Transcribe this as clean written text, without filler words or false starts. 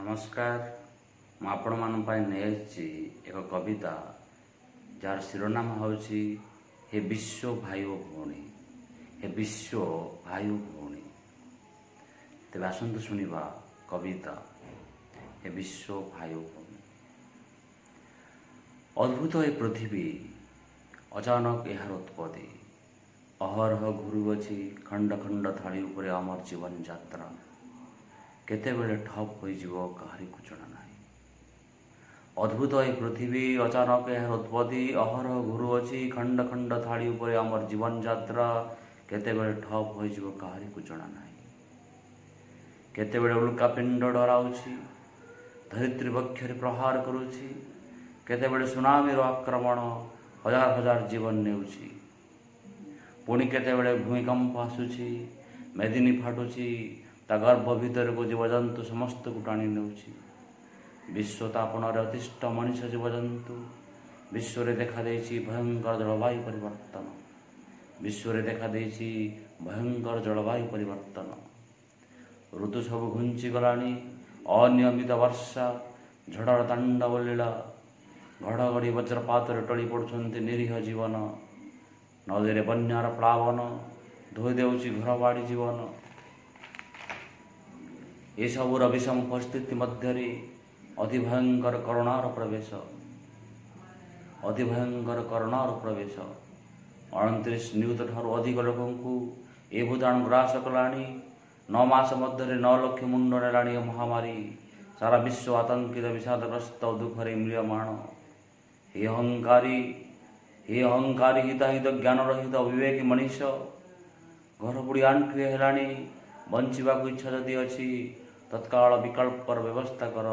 नमस्कार ମୁଁ ଆପଣମାନଙ୍କ ପାଇଁ ନେଇଆସିଛି ଏକ କବିତା ଯାହାର ଶିରୋନାମ ହେଉଛି ହେ ବିଶ୍ୱ ଭାଇ ଓ ଭଉଣୀ। ହେ ବିଶ୍ୱ ଭାଇ ଓ ଭଉଣୀ। ତେବେ ଆସନ୍ତୁ ଶୁଣିବା କବିତା ହେ ବିଶ୍ୱ ଭାଇ ଓ ଭଉଣୀ। ଅଦ୍ଭୁତ ଏ ପୃଥିବୀ ଅଚାନକ ଏହାର ଉତ୍ପତ୍ତି ଅହରହ ଘୁରୁଅଛି ଖଣ୍ଡ ଖଣ୍ଡ ଥାଳି ଉପରେ ଆମର ଜୀବନ ଯାତ୍ରା କେତେବେଳେ ଠପ୍ ହୋଇଯିବ କାହାରିକୁ ଜଣା ନାହିଁ। ଅଦ୍ଭୁତ ଏ ପୃଥିବୀ ଅଚାନକ ଏହାର ଉତ୍ପତ୍ତି ଅହରହ ଘୁରୁଅଛି ଖଣ୍ଡ ଖଣ୍ଡ ଥାଳି ଉପରେ ଆମର ଜୀବନ ଯାତ୍ରା କେତେବେଳେ ଠପ୍ ହୋଇଯିବ କାହାରିକୁ ଜଣା ନାହିଁ। କେତେବେଳେ ଉଲ୍କାପିଣ୍ଡ ଡରାଉଛି ଧରିତ୍ରୀ ବକ୍ଷରେ ପ୍ରହାର କରୁଛି, କେତେବେଳେ ସୁନାମିର ଆକ୍ରମଣ ହଜାର ହଜାର ଜୀବନ ନେଉଛି। ପୁଣି କେତେବେଳେ ଭୂମିକମ୍ପ ଆସୁଛି, ମେଦିନୀ ଫାଟୁଛି, ତା ଗର୍ଭ ଭିତରକୁ ଜୀବଜନ୍ତୁ ସମସ୍ତକୁ ଟାଣି ନେଉଛି। ବିଶ୍ୱ ତାପଣରେ ଅତିଷ୍ଠ ମଣିଷ ଜୀବଜନ୍ତୁ ବିଶ୍ୱରେ ଦେଖାଦେଇଛି ଭୟଙ୍କର ଜଳବାୟୁ ପରିବର୍ତ୍ତନ। ବିଶ୍ୱରେ ଦେଖାଦେଇଛି ଭୟଙ୍କର ଜଳବାୟୁ ପରିବର୍ତ୍ତନ। ଋତୁ ସବୁ ଘୁଞ୍ଚିଗଲାଣି, ଅନିୟମିତ ବର୍ଷା, ଝଡ଼ର ତାଣ୍ଡବ ଲୀଳା, ଘଡ଼ଘଡ଼ି ବଜ୍ରପାତରେ ଟଳି ପଡ଼ୁଛନ୍ତି ନିରୀହ ଜୀବନ। ନଦୀରେ ବନ୍ୟାର ପ୍ଳାବନ ଧୋଇ ଦେଉଛି ଘରବାଡ଼ି ଜୀବନ। ଏସବୁର ବିଷମ ପରିସ୍ଥିତି ମଧ୍ୟରେ ଅତି ଭୟଙ୍କର କରୋନାର ପ୍ରବେଶ। 29 ନିୟୁତ ଠାରୁ ଅଧିକ ଲୋକଙ୍କୁ ଏ ଭୂତାଣୁ ଗ୍ରାସ କଲାଣି। 9 ମାସ ମଧ୍ୟରେ 9 ଲକ୍ଷ ମୁଣ୍ଡ ନେଲାଣି ଏ ମହାମାରୀ। ସାରା ବିଶ୍ୱ ଆତଙ୍କିତ, ବିଷାଦଗ୍ରସ୍ତ ଓ ଦୁଃଖରେ ମ୍ରିୟମାଣ। ହେ ଅହଙ୍କାରୀ ହିତାହିତ ଜ୍ଞାନରହିତ ଅବିବେକୀ ମଣିଷ, ଘର ବୁଡ଼ି ଆଣ୍ଠୁଏ ହେଲାଣି। ବଞ୍ଚିବାକୁ ଇଚ୍ଛା ଯଦି ଅଛି ତତ୍କାଳ ବିକଳ୍ପର ବ୍ୟବସ୍ଥା କର।